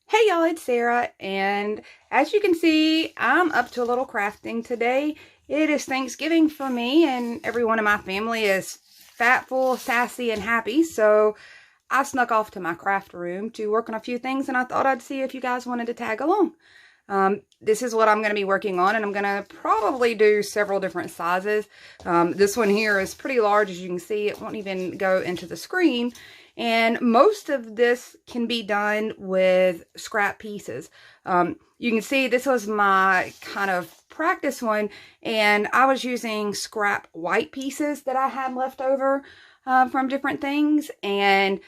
Hey y'all, it's Sarah, and as you can see, I'm up to a little crafting today. It is Thanksgiving for me, and everyone in my family is fat, full, sassy, and happy, so I snuck off to my craft room to work on a few things, and I thought I'd see if you guys wanted to tag along. This is what I'm going to be working on, and I'm going to probably do several different sizes. This one here is pretty large, as you can see. It won't even go into the screen. And most of this can be done with scrap pieces. You can see this was my kind of practice one, and I was using scrap white pieces that I had left over from different things. And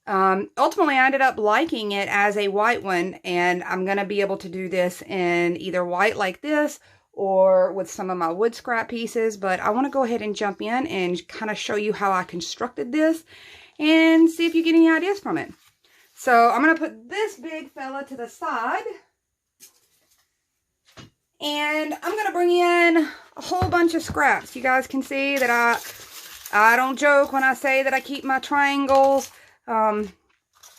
ultimately, I ended up liking it as a white one, and I'm going to be able to do this in either white like this or with some of my wood scrap pieces. But I want to go ahead and jump in and kind of show you how I constructed this and see if you get any ideas from it. So I'm going to put this big fella to the side, and I'm going to bring in a whole bunch of scraps. You guys can see that I don't joke when I say that I keep my triangles.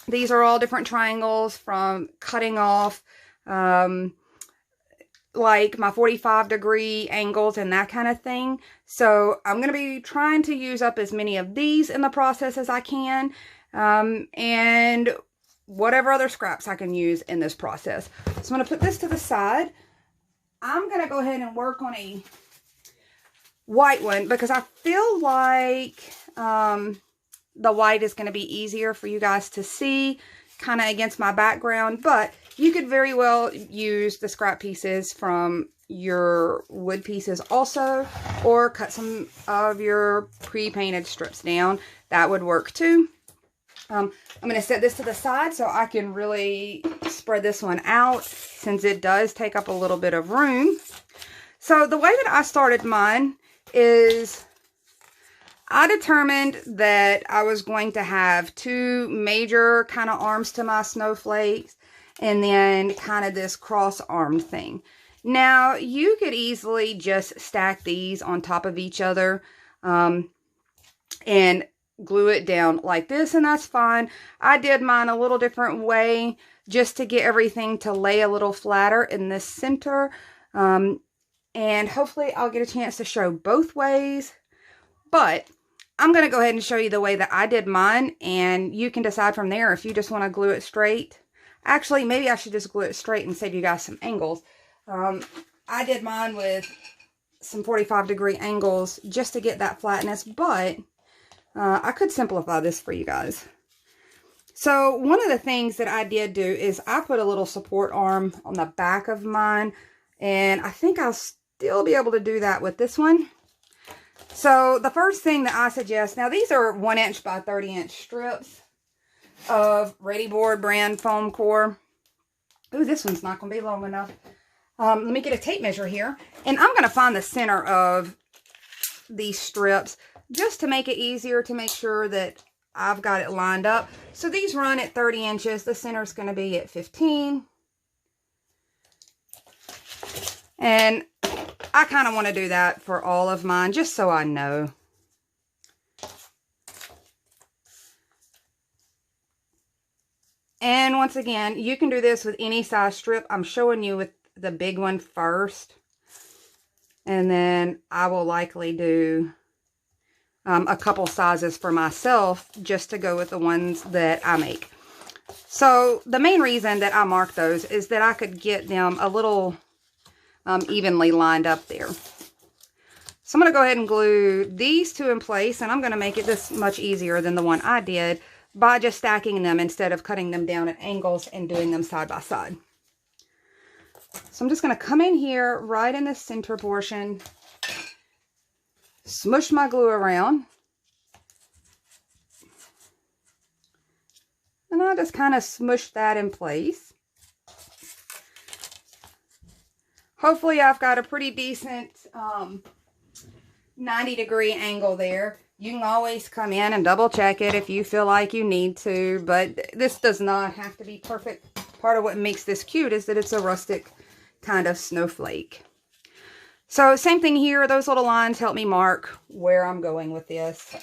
These are all different triangles from cutting off like my 45-degree angles and that kind of thing. So I'm going to be trying to use up as many of these in the process as I can, and whatever other scraps I can use in this process. So I'm going to put this to the side. I'm going to go ahead and work on a white one because I feel like the white is going to be easier for you guys to see kind of against my background, but you could very well use the scrap pieces from your wood pieces also, or cut some of your pre-painted strips down. That would work too. I'm going to set this to the side so I can really spread this one out, since it does take up a little bit of room. So the way that I started mine is I determined that I was going to have two major kind of arms to my snowflakes, and then kind of this cross-armed thing. Now, you could easily just stack these on top of each other and glue it down like this, and that's fine. I did mine a little different way just to get everything to lay a little flatter in the center. And hopefully I'll get a chance to show both ways. But I'm going to go ahead and show you the way that I did mine, and you can decide from there if you just want to glue it straight. Actually, maybe I should just glue it straight and save you guys some angles. I did mine with some 45-degree angles just to get that flatness, but I could simplify this for you guys. So one of the things that I did do is I put a little support arm on the back of mine, and I think I'll still be able to do that with this one. So the first thing that I suggest, now these are 1" by 30" strips of Readi-board brand foam core. Ooh, this one's not going to be long enough. Let me get a tape measure here, and I'm going to find the center of these strips just to make it easier to make sure that I've got it lined up. So these run at 30 inches. The center is going to be at 15. And I kind of want to do that for all of mine, just so I know. And once again, you can do this with any size strip. I'm showing you with the big one first, and then I will likely do a couple sizes for myself just to go with the ones that I make. So the main reason that I mark those is that I could get them a little evenly lined up there. So I'm going to go ahead and glue these two in place, and I'm going to make it this much easier than the one I did by just stacking them instead of cutting them down at angles and doing them side by side. So I'm just going to come in here right in the center portion, smush my glue around, and I'll just kind of smush that in place. Hopefully I've got a pretty decent 90-degree angle there. You can always come in and double check it if you feel like you need to, but this does not have to be perfect. Part of what makes this cute is that it's a rustic kind of snowflake. So same thing here. Those little lines help me mark where I'm going with this.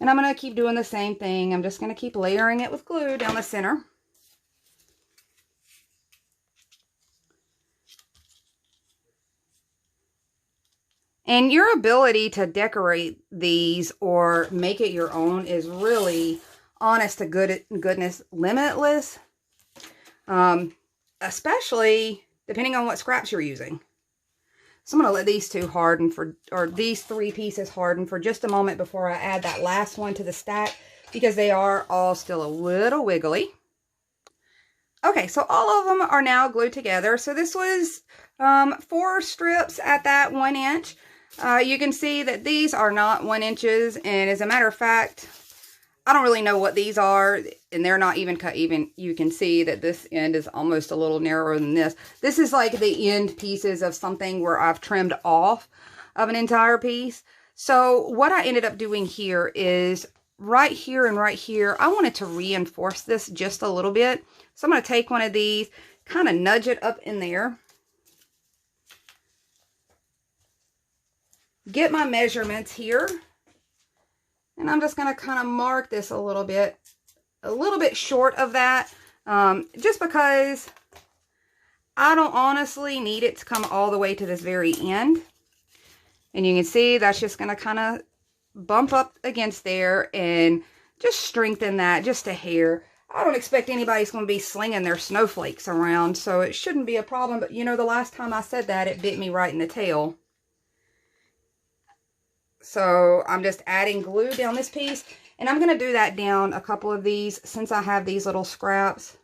And I'm going to keep doing the same thing. I'm just going to keep layering it with glue down the center. And your ability to decorate these or make it your own is really, honest to goodness, limitless. Especially depending on what scraps you're using. So I'm going to let these two harden or these 3 pieces harden for just a moment before I add that last one to the stack, because they are all still a little wiggly. Okay, so all of them are now glued together. So this was 4 strips at that 1 inch. You can see that these are not 1 inches, and as a matter of fact, I don't really know what these are, and they're not even cut even. You can see that this end is almost a little narrower than this. This is like the end pieces of something where I've trimmed off of an entire piece. So what I ended up doing here is right here and right here, I wanted to reinforce this just a little bit. So I'm going to take one of these, kind of nudge it up in there. Get my measurements here. And I'm just going to kind of mark this a little bit short of that, just because I don't honestly need it to come all the way to this very end. And you can see that's just going to kind of bump up against there and just strengthen that just a hair. I don't expect anybody's going to be slinging their snowflakes around, so it shouldn't be a problem. But you know, the last time I said that, it bit me right in the tail. So I'm just adding glue down this piece, and I'm going to do that down a couple of these since I have these little scraps.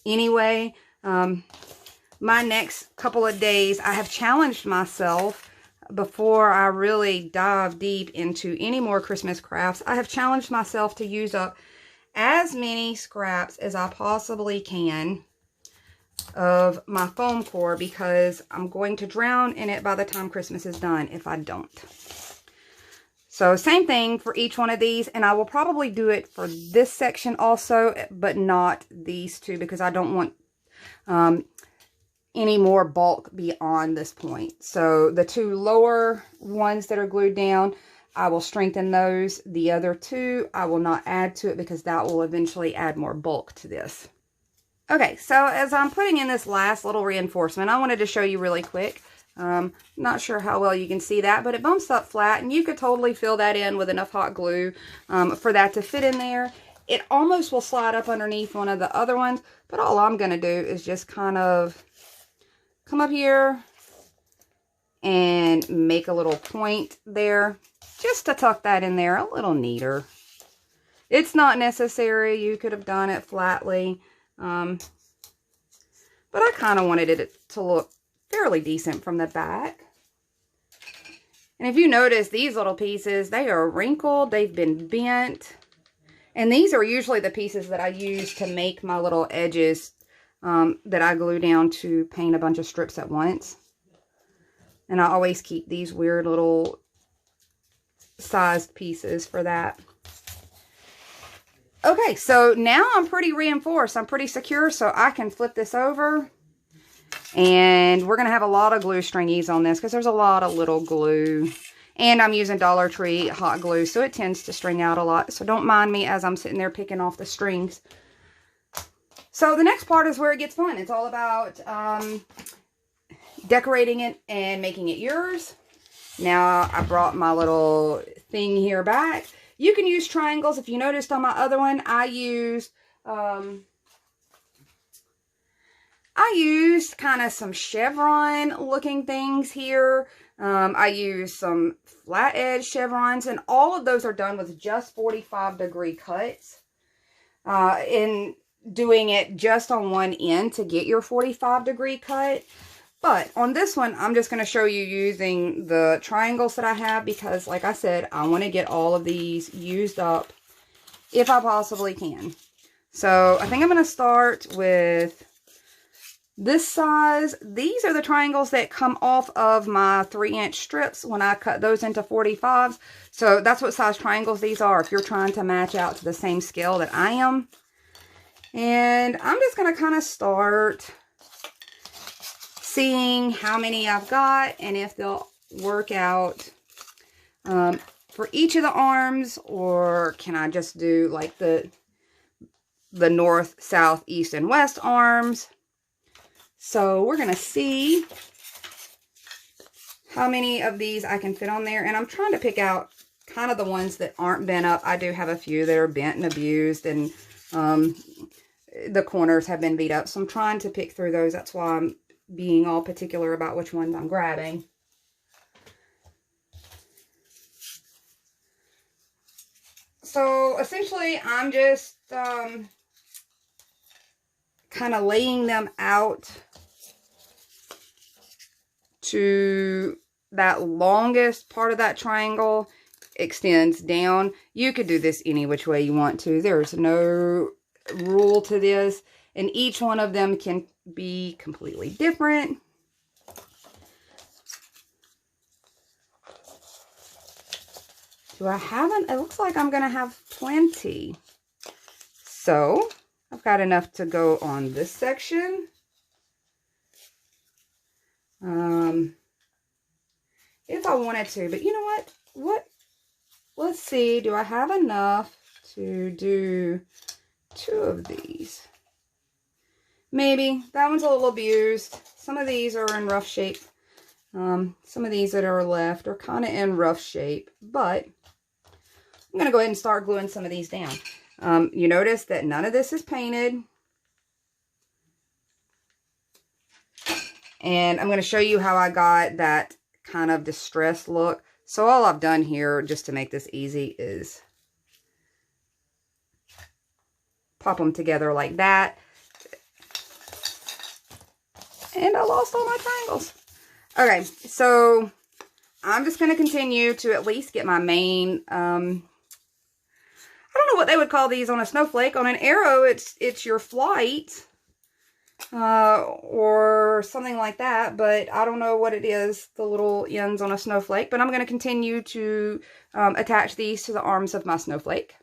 Anyway, my next couple of days, I have challenged myself before I really dive deep into any more Christmas crafts. I have challenged myself to use up as many scraps as I possibly can of my foam core, because I'm going to drown in it by the time Christmas is done if I don't. So same thing for each one of these, and I will probably do it for this section also, but not these two, because I don't want any more bulk beyond this point. So the 2 lower ones that are glued down, I will strengthen those. The other 2, I will not add to it, because that will eventually add more bulk to this. Okay, so as I'm putting in this last little reinforcement, I wanted to show you really quick. Not sure how well you can see that, but it bumps up flat, and you could totally fill that in with enough hot glue for that to fit in there. It almost will slide up underneath one of the other ones, but all I'm going to do is just kind of come up here and make a little point there, just to tuck that in there a little neater. It's not necessary. You could have done it flatly, but I kind of wanted it to look fairly decent from the back. And if you notice, these little pieces, they are wrinkled, they've been bent, and these are usually the pieces that I use to make my little edges that I glue down to paint a bunch of strips at once. And I always keep these weird little sized pieces for that. Okay, so now I'm pretty reinforced, I'm pretty secure, so I can flip this over. And we're going to have a lot of glue stringies on this, because there's a lot of little glue. And I'm using Dollar Tree hot glue, so it tends to string out a lot. So don't mind me as I'm sitting there picking off the strings. So the next part is where it gets fun. It's all about decorating it and making it yours. Now I brought my little thing here back. You can use triangles. If you noticed on my other one, I used kind of some chevron looking things here. I used some flat edge chevrons, and all of those are done with just 45-degree cuts. In doing it just on one end to get your 45-degree cut. But on this one, I'm just going to show you using the triangles that I have, because like I said, I want to get all of these used up if I possibly can. So I think I'm going to start with this size. These are the triangles that come off of my 3-inch strips when I cut those into 45s. So that's what size triangles these are if you're trying to match out to the same scale that I am. And I'm just going to kind of start seeing how many I've got and if they'll work out for each of the arms, or can I just do like the north, south, east, and west arms. So we're going to see how many of these I can fit on there. And I'm trying to pick out kind of the ones that aren't bent up. I do have a few that are bent and abused, and the corners have been beat up. So I'm trying to pick through those. That's why I'm being all particular about which ones I'm grabbing. So essentially, I'm just kind of laying them out to that longest part of that triangle extends down. You could do this any which way you want to. There's no rule to this, and each one of them can be completely different. Do I have it? It looks like I'm going to have plenty. So I've got enough to go on this section. If I wanted to, but you know what? Let's see. Do I have enough to do 2 of these? Maybe. That one's a little abused. Some of these are in rough shape. Some of these that are left are kind of in rough shape, but I'm going to go ahead and start gluing some of these down. You notice that none of this is painted. And I'm going to show you how I got that kind of distressed look. So all I've done here, just to make this easy, is pop them together like that. And I lost all my triangles. Okay, so I'm just going to continue to at least get my main, I don't know what they would call these on a snowflake. On an arrow, it's your flight, or something like that, but I don't know what it is, the little ends on a snowflake. But I'm going to continue to attach these to the arms of my snowflake.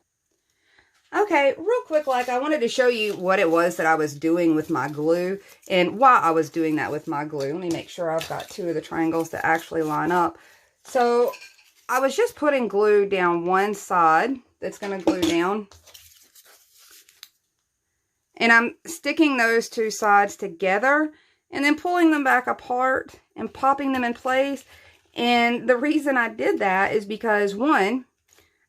Okay, real quick, I wanted to show you what it was that I was doing with my glue and why I was doing that with my glue. Let me make sure I've got 2 of the triangles that actually line up. So I was just putting glue down one side that's going to glue down. And I'm sticking those 2 sides together and then pulling them back apart and popping them in place. And the reason I did that is because, 1,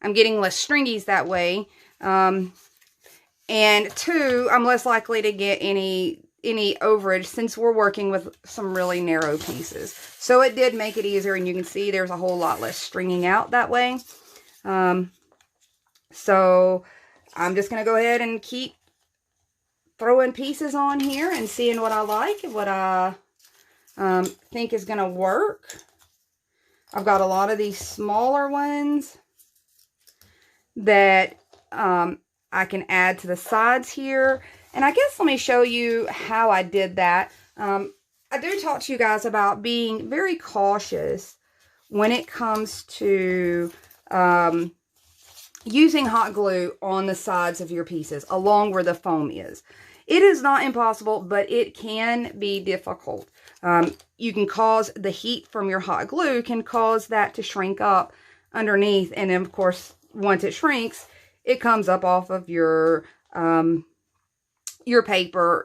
I'm getting less stringies that way. And 2, I'm less likely to get any overage since we're working with some really narrow pieces. So it did make it easier, and you can see there's a whole lot less stringing out that way. So I'm just going to go ahead and keep throwing pieces on here and seeing what I like and what I think is going to work. I've got a lot of these smaller ones that I can add to the sides here. And I guess let me show you how I did that. I do talk to you guys about being very cautious when it comes to using hot glue on the sides of your pieces along where the foam is. It is not impossible, but it can be difficult. You can cause the heat from your hot glue can cause that to shrink up underneath. And then, of course, once it shrinks, it comes up off of your paper.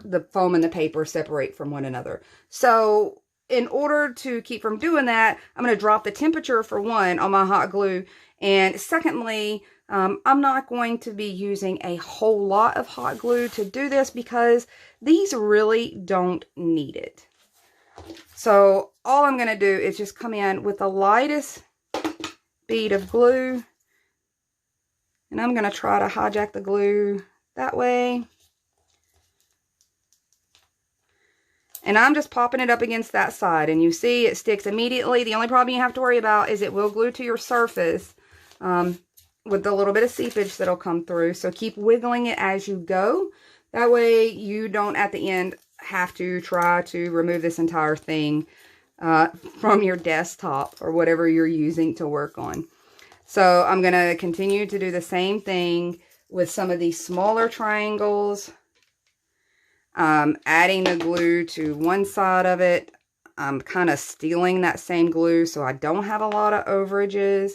The foam and the paper separate from one another. So in order to keep from doing that, I'm going to drop the temperature for 1 on my hot glue. And secondly, I'm not going to be using a whole lot of hot glue to do this because these really don't need it. So all I'm going to do is just come in with the lightest bead of glue. And I'm going to try to hijack the glue that way. And I'm just popping it up against that side. And you see it sticks immediately. The only problem you have to worry about is it will glue to your surface with the little bit of seepage that'll come through. So keep wiggling it as you go. That way you don't at the end have to try to remove this entire thing from your desktop or whatever you're using to work on. So I'm going to continue to do the same thing with some of these smaller triangles. Adding the glue to one side of it. I'm kind of stealing that same glue so I don't have a lot of overages.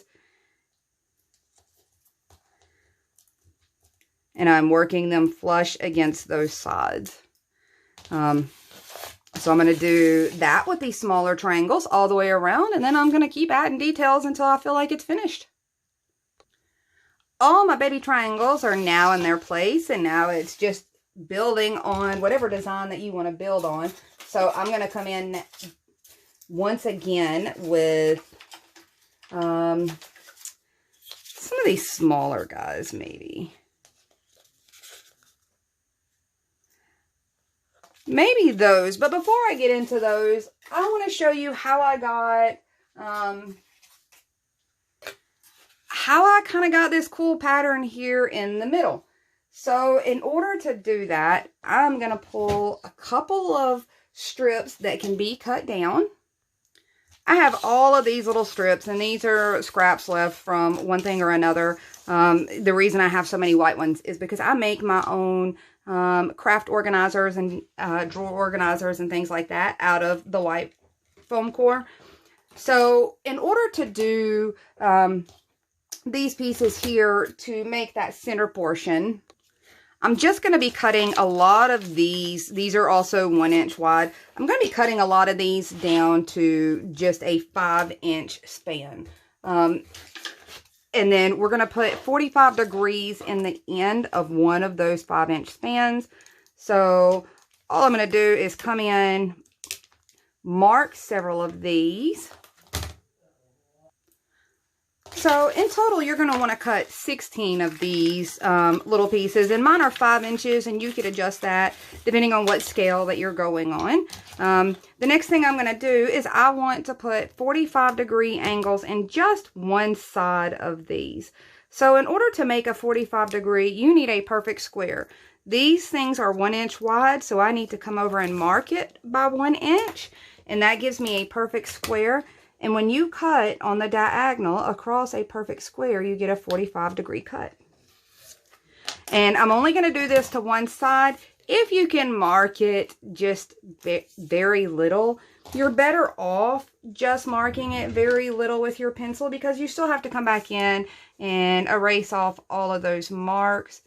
And I'm working them flush against those sides. So I'm going to do that with these smaller triangles all the way around, and then I'm going to keep adding details until I feel like it's finished. All my baby triangles are now in their place, and now it's just building on whatever design that you want to build on. So I'm going to come in once again with some of these smaller guys, maybe. Maybe those, but before I get into those, I want to show you how I got, kind of got this cool pattern here in the middle. So in order to do that, I'm going to pull a couple of strips that can be cut down. I have all of these little strips, and these are scraps left from one thing or another. The reason I have so many white ones is because I make my own craft organizers and drawer organizers and things like that out of the white foam core. So in order to do these pieces here to make that center portion, I'm just going to be cutting a lot of these. These are also 1 inch wide. I'm going to be cutting a lot of these down to just a 5-inch span. And then we're going to put 45 degrees in the end of one of those 5-inch spans. So all I'm going to do is come in, mark several of these. So in total, you're going to want to cut 16 of these little pieces, and mine are 5 inches, and you could adjust that depending on what scale that you're going on. The next thing I'm going to do is I want to put 45-degree angles in just one side of these. So in order to make a 45-degree, you need a perfect square. These things are 1 inch wide, so I need to come over and mark it by 1 inch, and that gives me a perfect square. And when you cut on the diagonal across a perfect square, you get a 45-degree cut. And I'm only going to do this to one side. If you can mark it just very little, you're better off just marking it very little with your pencil, because you still have to come back in and erase off all of those marks.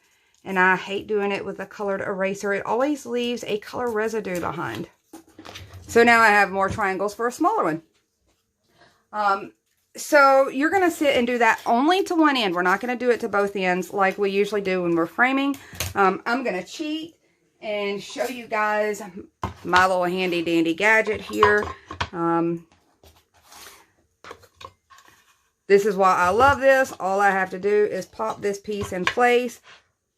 And I hate doing it with a colored eraser. It always leaves a color residue behind. So now I have more triangles for a smaller one. So you're going to sit and do that only to one end. We're not going to do it to both ends like we usually do when we're framing. I'm going to cheat and show you guys my little handy dandy gadget here. This is why I love this. All I have to do is pop this piece in place,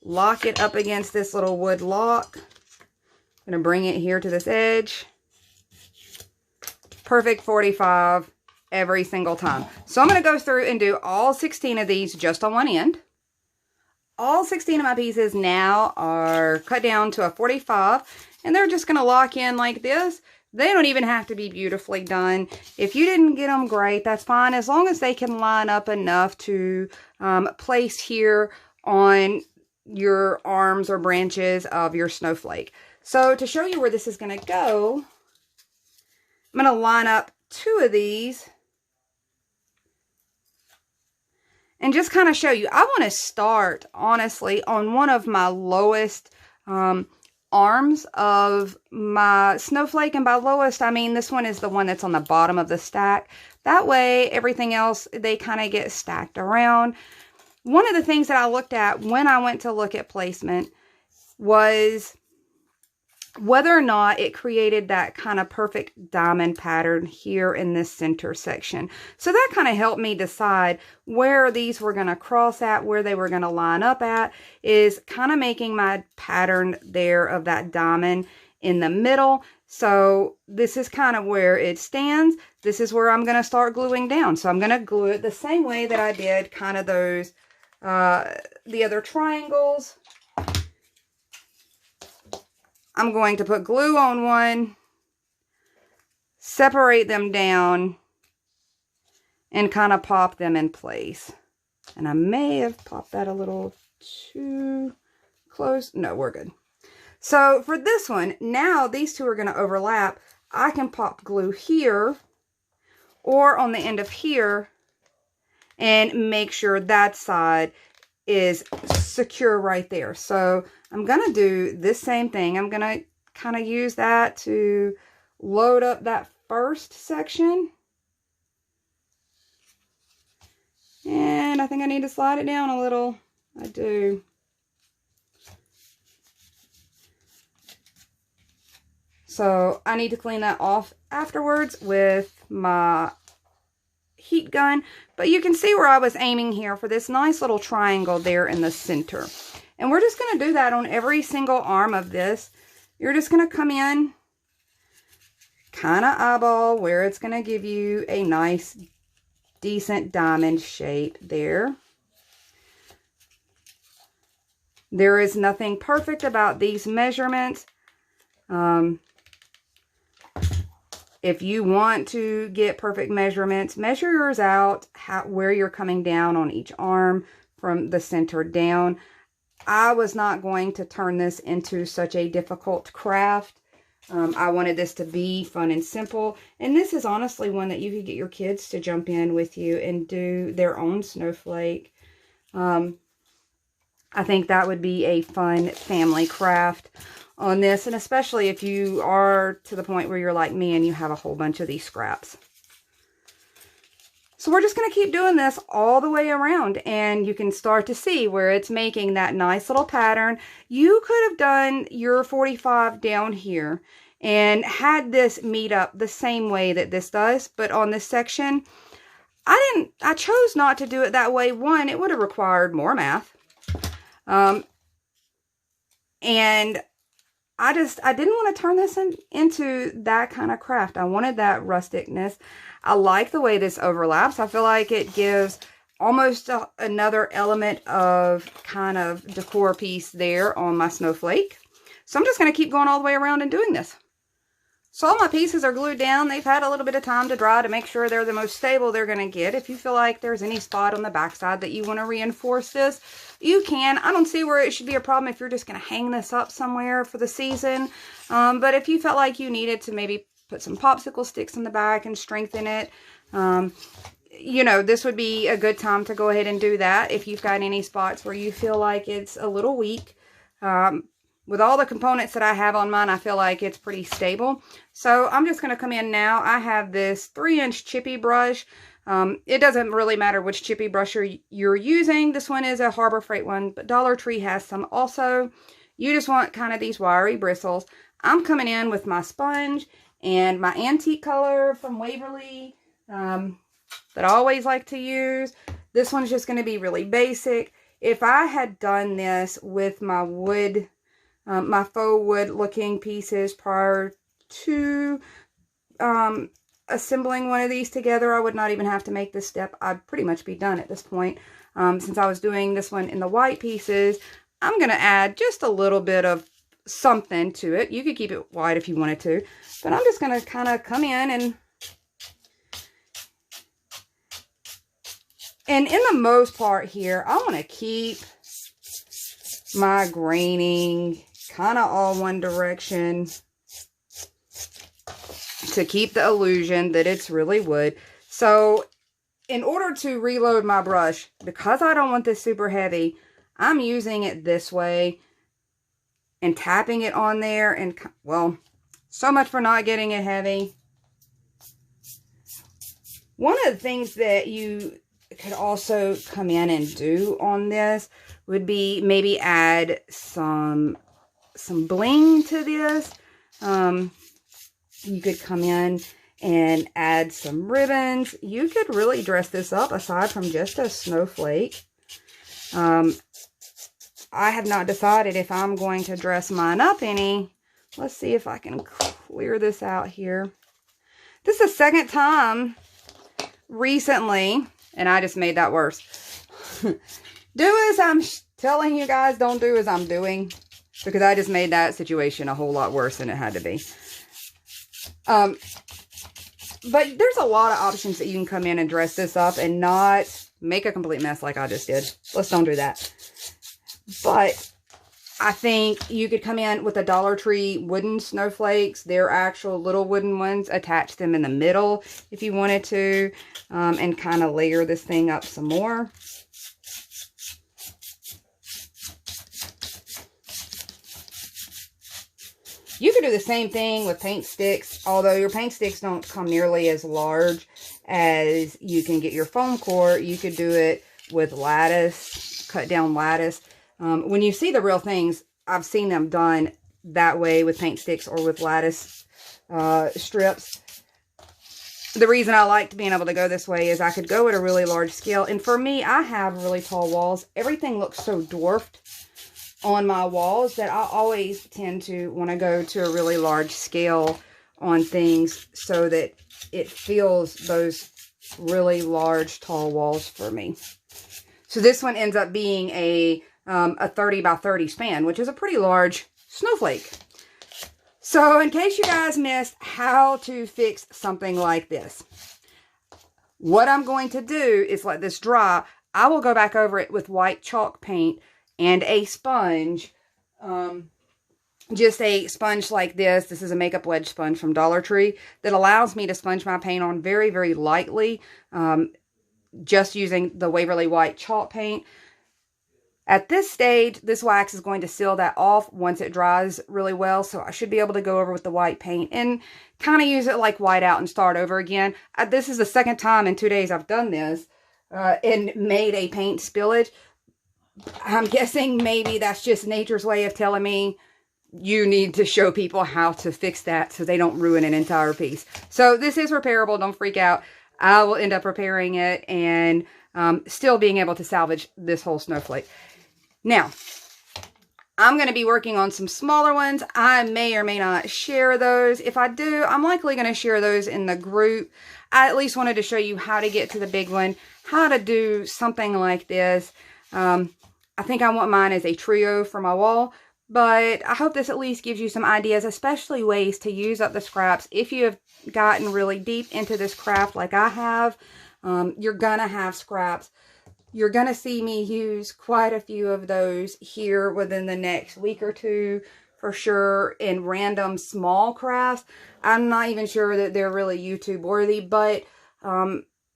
lock it up against this little wood lock. I'm going to bring it here to this edge. Perfect 45 every single time. So I'm going to go through and do all 16 of these just on one end. All 16 of my pieces now are cut down to a 45, and they're just going to lock in like this. They don't even have to be beautifully done. If you didn't get them great, that's fine, as long as they can line up enough to place here on your arms or branches of your snowflake. So to show you where this is going to go, I'm going to line up 2 of these and just kind of show you. I want to start, honestly, on one of my lowest arms of my snowflake. And by lowest, I mean this one is the one that's on the bottom of the stack. That way, everything else, they kind of get stacked around. One of the things that I looked at when I went to look at placement was whether or not it created that kind of perfect diamond pattern here in this center section. So that kind of helped me decide where these were going to cross at, where they were going to line up at, is kind of making my pattern there of that diamond in the middle. So this is kind of where it stands. This is where I'm going to start gluing down. So I'm going to glue it the same way that I did kind of those, the other triangles. I'm going to put glue on one, separate them down, and kind of pop them in place. And I may have popped that a little too close. No, we're good. So for this one, now these two are going to overlap. I can pop glue here or on the end of here and make sure that side is secure right there. So I'm going to do this same thing. I'm going to kind of use that to load up that first section. And I think I need to slide it down a little. I do. So I need to clean that off afterwards with my heat gun. But you can see where I was aiming here for this nice little triangle there in the center. And we're just going to do that on every single arm of this. You're just going to come in, kind of eyeball where it's going to give you a nice, decent diamond shape there. There is nothing perfect about these measurements. If you want to get perfect measurements, measure yours out, where you're coming down on each arm from the center down. I was not going to turn this into such a difficult craft. I wanted this to be fun and simple. And this is honestly one that you could get your kids to jump in with you and do their own snowflake. I think that would be a fun family craft on this, and especially if you are to the point where you're like me and you have a whole bunch of these scraps. So we're just going to keep doing this all the way around, and you can start to see where it's making that nice little pattern. You could have done your 45 down here and had this meet up the same way that this does, but on this section, I chose not to do it that way. One, it would have required more math. And I didn't want to turn this into that kind of craft. I wanted that rusticness. I like the way this overlaps. I feel like it gives almost another element of kind of decor piece there on my snowflake. So I'm just going to keep going all the way around and doing this. So all my pieces are glued down. They've had a little bit of time to dry to make sure they're the most stable they're going to get. If you feel like there's any spot on the backside that you want to reinforce this, you can. I don't see where it should be a problem if you're just going to hang this up somewhere for the season. But if you felt like you needed to maybe put some popsicle sticks in the back and strengthen it, you know, this would be a good time to go ahead and do that if you've got any spots where you feel like it's a little weak. With all the components that I have on mine, I feel like it's pretty stable. So I'm just going to come in now. I have this 3-inch chippy brush. It doesn't really matter which chippy brush you're using. This one is a Harbor Freight one, but Dollar Tree has some also. You just want kind of these wiry bristles. I'm coming in with my sponge and my antique color from Waverly that I always like to use. This one's just going to be really basic. If I had done this with my wood, my faux wood looking pieces prior to assembling one of these together, I would not even have to make this step. I'd pretty much be done at this point. Since I was doing this one in the white pieces, I'm going to add just a little bit of something to it. You could keep it white if you wanted to, but I'm just going to kind of come in and in the most part here, I want to keep my graining kind of all one direction to keep the illusion that it's really wood. So in order to reload my brush, because I don't want this super heavy, I'm using it this way and tapping it on there. And well, so much for not getting it heavy. One of the things that you could also come in and do on this would be maybe add some bling to this. You could come in and add some ribbons. You could really dress this up aside from just a snowflake. I have not decided if I'm going to dress mine up any. Let's see if I can clear this out here. This is the second time recently, and I just made that worse. Do as I'm telling you guys, don't do as I'm doing, because I just made that situation a whole lot worse than it had to be. But there's a lot of options that you can come in and dress this up and not make a complete mess like I just did. Let's don't do that. But I think you could come in with a Dollar Tree wooden snowflakes. They're actual little wooden ones. Attach them in the middle if you wanted to, and kind of layer this thing up some more. You could do the same thing with paint sticks, although your paint sticks don't come nearly as large as you can get your foam core. You could do it with lattice, cut down lattice. When you see the real things, I've seen them done that way with paint sticks or with lattice strips. The reason I liked being able to go this way is I could go at a really large scale. And for me, I have really tall walls. Everything looks so dwarfed on my walls that I always tend to want to go to a really large scale on things so that it fills those really large, tall walls for me. So this one ends up being a 30 by 30 span, which is a pretty large snowflake. So in case you guys missed how to fix something like this, what I'm going to do is let this dry. I will go back over it with white chalk paint and a sponge. Just a sponge like this. This is a makeup wedge sponge from Dollar Tree that allows me to sponge my paint on very, very lightly, just using the Waverly white chalk paint. At this stage, this wax is going to seal that off once it dries really well. So I should be able to go over with the white paint and kind of use it like white out and start over again. This is the second time in 2 days I've done this and made a paint spillage. I'm guessing maybe that's just nature's way of telling me you need to show people how to fix that so they don't ruin an entire piece. So this is repairable. Don't freak out. I will end up repairing it and still being able to salvage this whole snowflake. Now, I'm going to be working on some smaller ones. I may or may not share those. If I do, I'm likely going to share those in the group. I at least wanted to show you how to get to the big one, how to do something like this. I think I want mine as a trio for my wall, but I hope this at least gives you some ideas, especially ways to use up the scraps. If you have gotten really deep into this craft like I have, you're going to have scraps. You're going to see me use quite a few of those here within the next week or two for sure in random small crafts. I'm not even sure that they're really YouTube worthy, but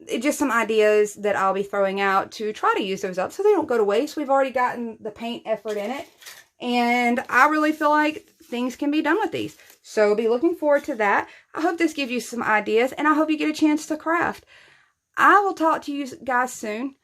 it's just some ideas that I'll be throwing out to try to use those up so they don't go to waste. We've already gotten the paint effort in it, and I really feel like things can be done with these. So be looking forward to that. I hope this gives you some ideas, and I hope you get a chance to craft. I will talk to you guys soon.